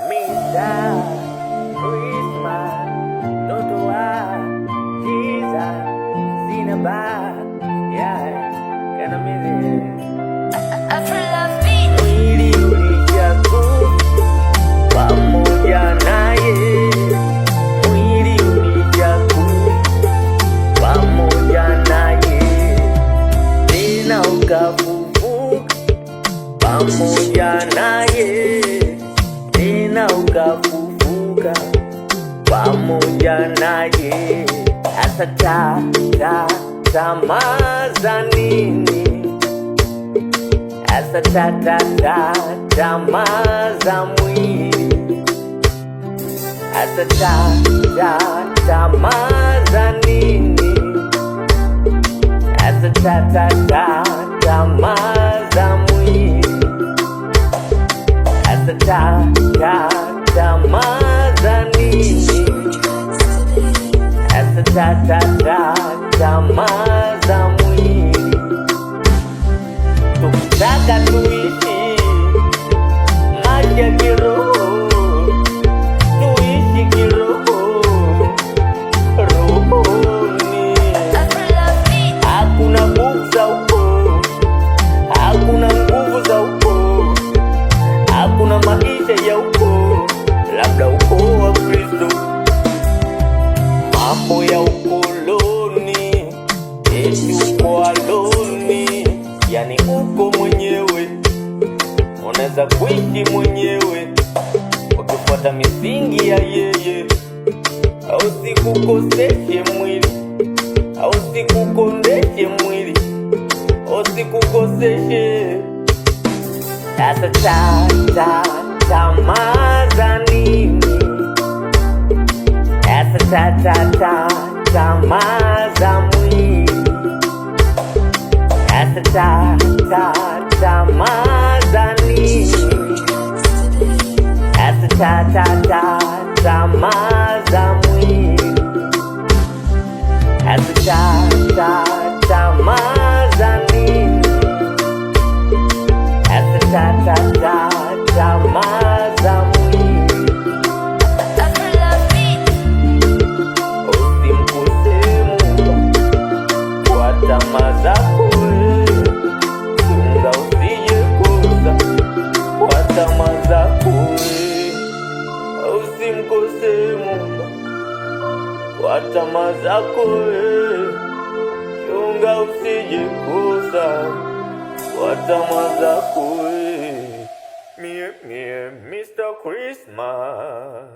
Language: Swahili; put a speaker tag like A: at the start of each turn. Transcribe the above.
A: Mr. Christmas, mtoto wa Jesus, sina ba, yeah, kana mimi mwili ulijaku pamoja naye, mwili ulijaku pamoja naye, tena ukafufuka pamoja naye, tena ukafufuka pamoja naye. Hasa tamaa za nini? Hasa tamaa za mwili? Hasa tamaa za nini? Hasa tamaa za mwili? Hasa tamaa za nini? Hasa tamaa za mwili? Tukitaka tuishi maisha ya kiroho, tuishi kiroho, rohoni. Hakuna nguvu za ukoo, hakuna nguvu za ukoo, hakuna maisha ya ukoo, labda ukoo wa Kristo. Mambo ya ukoloni, eti uko aloni, yani uko mwenyewe, unaweza kuishi mwenyewe ukifuata misingi ya yeye, au sikukoseshe mwili, au sikukondeshe mwili, au sikukoseshe. Hasa tamaa za nini? Hasa tamaa za mwili? Hasa tamaa za nini? Hasa tamaa za mwili? Hasa tamaa za nini? Hasa tamaa za mwili? Usimkose Mungu kwa tamaa zako, chunga usije kosa kwa tamaa zako. Usimkose Mungu kwa tamaa zako, chunga usije kosa kwa tamaa zako. Mr. Christmas.